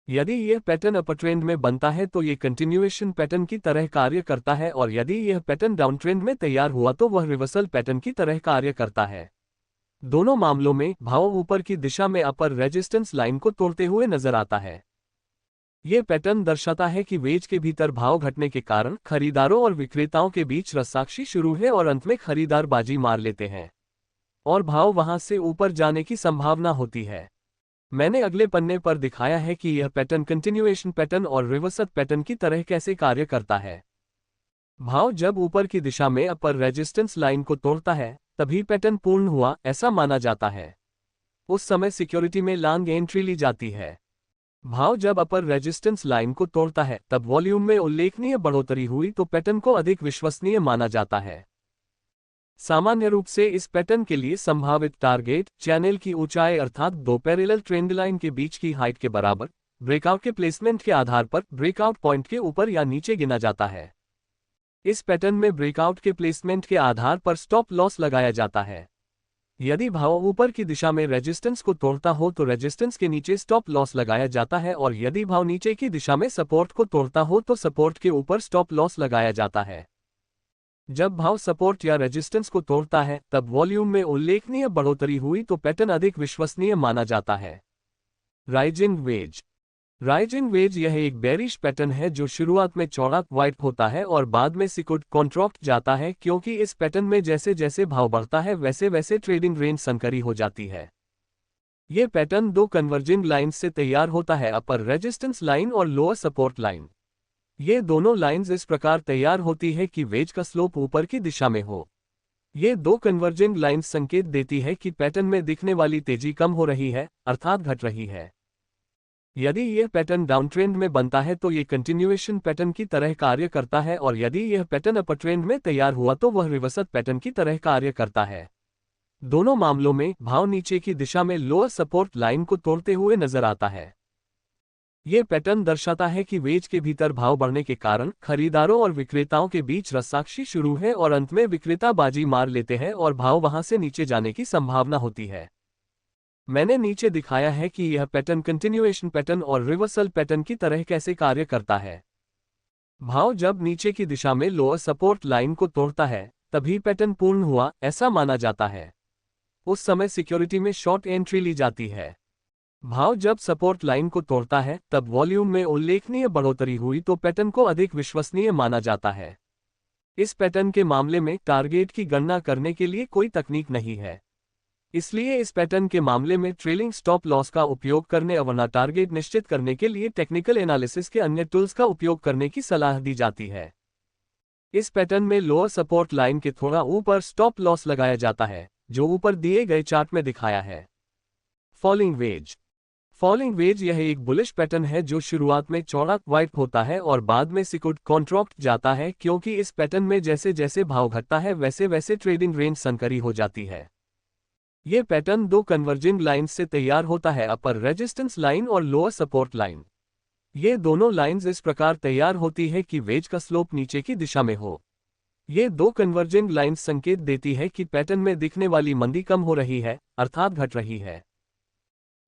यदि यह पैटर्न अपर ट्रेंड में बनता है तो ये कंटिन्यूएशन पैटर्न की तरह कार्य करता है और यदि यह पैटर्न डाउन ट्रेंड में तैयार हुआ तो वह रिवर्सल पैटर्न की तरह कार्य करता है। दोनों मामलों में भाव ऊपर की दिशा में अपर रेजिस्टेंस लाइन को तोड़ते हुए नजर आता है। यह पैटर्न दर्शाता है कि वेज के भीतर भाव घटने के कारण खरीदारों और विक्रेताओं के बीच रस्साकशी शुरू है और अंत में खरीदार बाजी मार लेते हैं और भाव वहां से ऊपर जाने की संभावना होती है। मैंने अगले पन्ने पर दिखाया है कि यह पैटर्न कंटिन्यूएशन पैटर्न और रिवर्सल पैटर्न की तरह कैसे कार्य करता है। भाव जब ऊपर की दिशा में अपर रेजिस्टेंस लाइन को तोड़ता है तभी पैटर्न पूर्ण हुआ ऐसा माना जाता है। उस समय सिक्योरिटी में लॉन्ग एंट्री ली जाती है। भाव जब अपर रेजिस्टेंस लाइन को तोड़ता है तब वॉल्यूम में उल्लेखनीय बढ़ोतरी हुई तो पैटर्न को अधिक विश्वसनीय माना जाता है। सामान्य रूप से इस पैटर्न के लिए संभावित टारगेट चैनल की ऊंचाई अर्थात दो पैरेलल ट्रेंड लाइन के बीच की हाइट के बराबर ब्रेकआउट के प्लेसमेंट के आधार पर ब्रेकआउट पॉइंट के ऊपर या नीचे गिना जाता है। इस पैटर्न में ब्रेकआउट के प्लेसमेंट के आधार पर स्टॉप लॉस लगाया जाता है। यदि भाव ऊपर की दिशा में रेजिस्टेंस को तोड़ता हो तो रेजिस्टेंस के नीचे स्टॉप लॉस लगाया जाता है, और यदि भाव नीचे की दिशा में सपोर्ट को तोड़ता हो तो सपोर्ट के ऊपर स्टॉप लॉस लगाया जाता है। जब भाव सपोर्ट या रेजिस्टेंस को तोड़ता है तब वॉल्यूम में उल्लेखनीय बढ़ोतरी हुई तो पैटर्न अधिक विश्वसनीय माना जाता है। Rising veg. राइजिंग वेज यह एक बेरिश पैटर्न है जो शुरुआत में चौड़ा वाइट होता है और बाद में सिकुड़ कॉन्ट्रैक्ट जाता है, क्योंकि इस पैटर्न में जैसे जैसे भाव बढ़ता है वैसे वैसे ट्रेडिंग रेंज संकरी हो जाती है। यह पैटर्न दो कन्वर्जिंग लाइंस से तैयार होता है, अपर रेजिस्टेंस लाइन और लोअर सपोर्ट लाइन। ये दोनों लाइंस इस प्रकार तैयार होती है कि वेज का स्लोप ऊपर की दिशा में हो। ये दो कन्वर्जिंग लाइंस संकेत देती है कि पैटर्न में दिखने वाली तेजी कम हो रही है, अर्थात घट रही है। यदि यह पैटर्न डाउन ट्रेंड में बनता है तो ये कंटिन्यूएशन पैटर्न की तरह कार्य करता है, और यदि यह पैटर्न अपर ट्रेंड में तैयार हुआ तो वह रिवर्सल पैटर्न की तरह कार्य करता है। दोनों मामलों में भाव नीचे की दिशा में लोअर सपोर्ट लाइन को तोड़ते हुए नजर आता है। यह पैटर्न दर्शाता है कि वेज के भीतर भाव बढ़ने के कारण खरीदारों और विक्रेताओं के बीच रस्साकशी शुरू है, और अंत में विक्रेता बाजी मार लेते हैं और भाव वहां से नीचे जाने की संभावना होती है। मैंने नीचे दिखाया है कि यह पैटर्न कंटिन्यूएशन पैटर्न और रिवर्सल पैटर्न की तरह कैसे कार्य करता है। भाव जब नीचे की दिशा में लोअर सपोर्ट लाइन को तोड़ता है तभी पैटर्न पूर्ण हुआ ऐसा माना जाता है। उस समय सिक्योरिटी में शॉर्ट एंट्री ली जाती है। भाव जब सपोर्ट लाइन को तोड़ता है तब वॉल्यूम में उल्लेखनीय बढ़ोतरी हुई तो पैटर्न को अधिक विश्वसनीय माना जाता है। इस पैटर्न के मामले में टारगेट की गणना करने के लिए कोई तकनीक नहीं है, इसलिए इस पैटर्न के मामले में ट्रेलिंग स्टॉप लॉस का उपयोग करने अवना टारगेट निश्चित करने के लिए टेक्निकल एनालिसिस के अन्य टूल्स का उपयोग करने की सलाह दी जाती है। इस पैटर्न में लोअर सपोर्ट लाइन के थोड़ा ऊपर स्टॉप लॉस लगाया जाता है, जो ऊपर दिए गए चार्ट में दिखाया है। Falling veg. फॉलिंग वेज यह एक बुलिश पैटर्न है जो शुरुआत में चौड़ा वाइट होता है और बाद में सिकुड़ कॉन्ट्रैक्ट जाता है, क्योंकि इस पैटर्न में जैसे जैसे भाव घटता है वैसे वैसे ट्रेडिंग रेंज संकरी हो जाती है। यह पैटर्न दो कन्वर्जिंग लाइंस से तैयार होता है, अपर रेजिस्टेंस लाइन और लोअर सपोर्ट लाइन। ये दोनों लाइंस इस प्रकार तैयार होती है कि वेज का स्लोप नीचे की दिशा में हो। ये दो कन्वर्जिंग लाइंस संकेत देती है कि पैटर्न में दिखने वाली मंदी कम हो रही है, अर्थात घट रही है।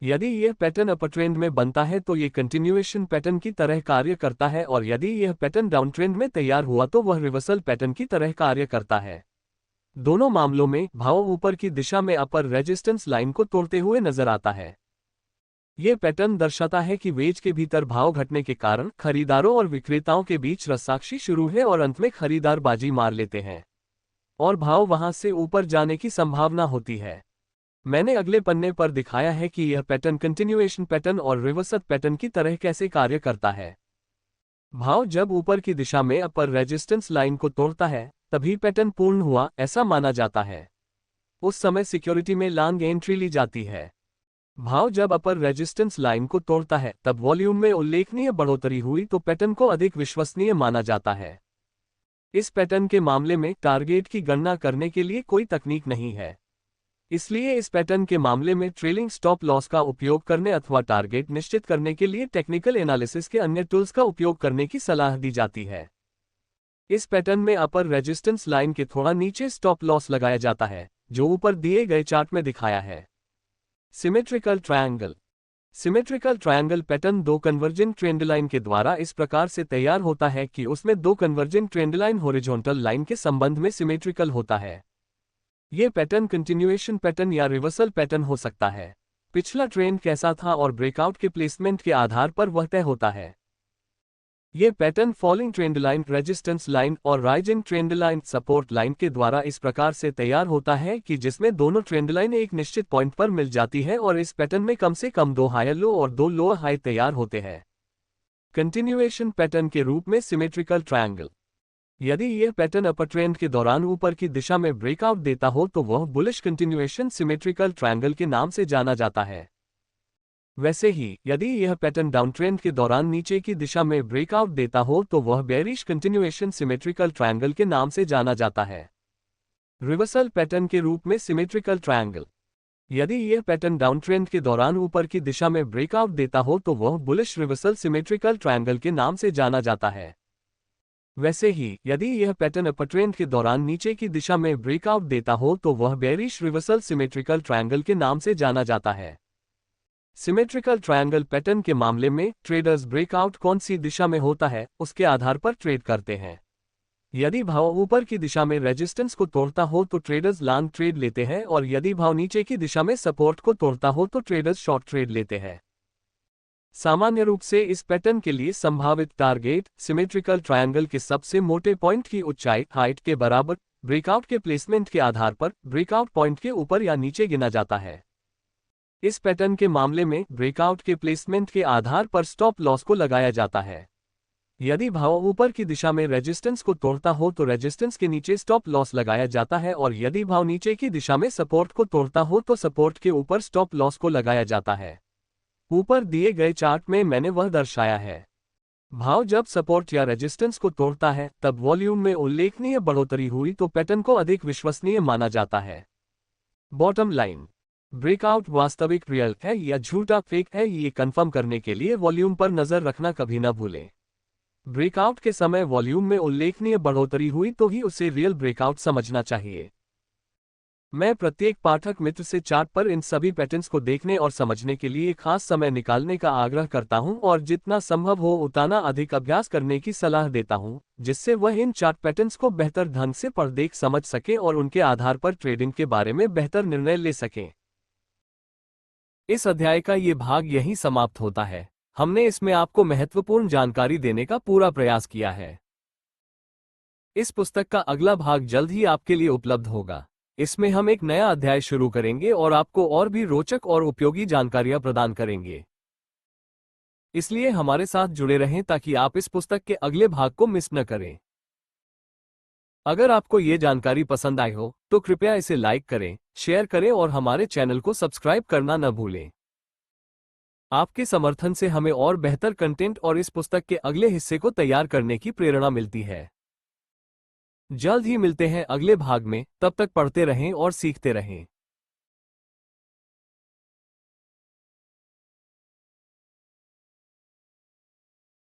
यदि यह पैटर्न अपर ट्रेंड में बनता है तो ये कंटिन्यूएशन पैटर्न की तरह कार्य करता है, और यदि यह पैटर्न डाउन ट्रेंड में तैयार हुआ तो वह रिवर्सल पैटर्न की तरह कार्य करता है। दोनों मामलों में भाव ऊपर की दिशा में अपर रेजिस्टेंस लाइन को तोड़ते हुए नजर आता है। यह पैटर्न दर्शाता है कि वेज के भीतर भाव घटने के कारण खरीदारों और विक्रेताओं के बीच रस्साकशी शुरू है, और अंत में खरीदार बाजी मार लेते हैं और भाव वहां से ऊपर जाने की संभावना होती है। मैंने अगले पन्ने पर दिखाया है कि यह पैटर्न कंटिन्यूएशन पैटर्न और रिवर्सल पैटर्न की तरह कैसे कार्य करता है। भाव जब ऊपर की दिशा में अपर रेजिस्टेंस लाइन को तोड़ता है तभी पैटर्न पूर्ण हुआ ऐसा माना जाता है। उस समय सिक्योरिटी में लॉन्ग एंट्री ली जाती है। भाव जब अपर रेजिस्टेंस लाइन को तोड़ता है तब वॉल्यूम में उल्लेखनीय बढ़ोतरी हुई तो पैटर्न को अधिक विश्वसनीय माना जाता है। इस पैटर्न के मामले में टारगेट की गणना करने के लिए कोई तकनीक नहीं है, इसलिए इस पैटर्न के मामले में ट्रेलिंग स्टॉप लॉस का उपयोग करने अथवा टारगेट निश्चित करने के लिए टेक्निकल एनालिसिस के अन्य टूल्स का उपयोग करने की सलाह दी जाती है। इस पैटर्न में अपर रेजिस्टेंस लाइन के थोड़ा नीचे स्टॉप लॉस लगाया जाता है, जो ऊपर दिए गए चार्ट में दिखाया है। Symmetrical triangle. Symmetrical triangle pattern दो कन्वर्जिंग ट्रेंड लाइन के द्वारा इस प्रकार से तैयार होता है कि उसमें दो converging trend line horizontal line के संबंध में सिमेट्रिकल होता है। यह पैटर्न कंटिन्यूएशन पैटर्न या रिवर्सल पैटर्न हो सकता है। पिछला ट्रेंड कैसा था और ब्रेकआउट के प्लेसमेंट के आधार पर वह तय होता है। यह pattern falling trend line, resistance line और rising trend line, support line के द्वारा इस प्रकार से तैयार होता है कि जिसमें दोनों ट्रेंड लाइन एक निश्चित पॉइंट पर मिल जाती है, और इस पैटर्न में कम से कम दो हायर लो और दो लोअर हाई तैयार होते हैं। कंटिन्यूएशन पैटर्न के रूप में सिमेट्रिकल ट्रायंगल। यदि यह पैटर्न अपर ट्रेंड के दौरान ऊपर की दिशा में ब्रेकआउट देता हो तो वह बुलिश कंटिन्यूएशन सिमेट्रिकल ट्रायंगल के नाम से जाना जाता है। वैसे ही यदि यह पैटर्न डाउन ट्रेंड के दौरान नीचे की दिशा में ब्रेकआउट देता हो तो वह बेयरिश कंटिन्यूएशन सिमेट्रिकल ट्रायंगल के नाम से जाना जाता है। रिवर्सल पैटर्न के रूप में सिमेट्रिकल ट्रायंगल। यदि यह पैटर्न डाउन ट्रेंड के दौरान ऊपर की दिशा में ब्रेकआउट देता हो तो वह बुलिश रिवर्सल सिमेट्रिकल ट्रायंगल के नाम से जाना जाता है। वैसे ही यदि यह पैटर्न अपर ट्रेंड के दौरान नीचे की दिशा में ब्रेकआउट देता हो तो वह बेयरिश रिवर्सल सिमेट्रिकल ट्रायंगल के नाम से जाना जाता है। सिमेट्रिकल ट्रायंगल पैटर्न के मामले में ट्रेडर्स ब्रेकआउट कौन सी दिशा में होता है उसके आधार पर ट्रेड करते हैं। यदि भाव ऊपर की दिशा में रेजिस्टेंस को तोड़ता हो तो ट्रेडर्स लॉन्ग ट्रेड लेते हैं और यदि भाव नीचे की दिशा में सपोर्ट को तोड़ता हो तो ट्रेडर्स शॉर्ट ट्रेड लेते हैं। सामान्य रूप से इस पैटर्न के लिए संभावित टारगेट सिमेट्रिकल ट्रायंगल के सबसे मोटे पॉइंट की ऊंचाई हाइट के बराबर ब्रेकआउट के प्लेसमेंट के आधार पर ब्रेकआउट पॉइंट के ऊपर या नीचे गिना जाता है। इस पैटर्न के मामले में ब्रेकआउट के प्लेसमेंट के आधार पर स्टॉप लॉस को लगाया जाता है। यदि भाव ऊपर की दिशा में रेजिस्टेंस को तोड़ता हो तो रेजिस्टेंस के नीचे स्टॉप लॉस लगाया जाता है और यदि भाव नीचे की दिशा में सपोर्ट को तोड़ता हो तो सपोर्ट के ऊपर स्टॉप लॉस को लगाया जाता है। ऊपर दिए गए चार्ट में मैंने वह दर्शाया है। भाव जब सपोर्ट या रेजिस्टेंस को तोड़ता है तब वॉल्यूम में उल्लेखनीय बढ़ोतरी हुई तो पैटर्न को अधिक विश्वसनीय माना जाता है। बॉटम लाइन, ब्रेकआउट वास्तविक रियल है या झूठा फेक है ये कंफर्म करने के लिए वॉल्यूम पर नजर रखना कभी न भूलें। ब्रेकआउट के समय वॉल्यूम में उल्लेखनीय बढ़ोतरी हुई तो ही उसे रियल ब्रेकआउट समझना चाहिए। मैं प्रत्येक पाठक मित्र से चार्ट पर इन सभी पैटर्न्स को देखने और समझने के लिए खास समय निकालने का आग्रह करता हूं और जितना संभव हो उतना अधिक अभ्यास करने की सलाह देता हूं, जिससे वह इन चार्ट पैटर्न्स को बेहतर ढंग से पढ़ देख समझ सके और उनके आधार पर ट्रेडिंग के बारे में बेहतर निर्णय ले सकें। इस अध्याय का ये भाग यहीं समाप्त होता है। हमने इसमें आपको महत्वपूर्ण जानकारी देने का पूरा प्रयास किया है। इस पुस्तक का अगला भाग जल्द ही आपके लिए उपलब्ध होगा। इसमें हम एक नया अध्याय शुरू करेंगे और आपको और भी रोचक और उपयोगी जानकारियां प्रदान करेंगे। इसलिए हमारे साथ जुड़े रहें ताकि आप इस पुस्तक के अगले भाग को मिस न करें। अगर आपको ये जानकारी पसंद आई हो तो कृपया इसे लाइक करें, शेयर करें और हमारे चैनल को सब्सक्राइब करना न भूलें। आपके समर्थन से हमें और बेहतर कंटेंट और इस पुस्तक के अगले हिस्से को तैयार करने की प्रेरणा मिलती है। जल्द ही मिलते हैं अगले भाग में, तब तक पढ़ते रहें और सीखते रहें।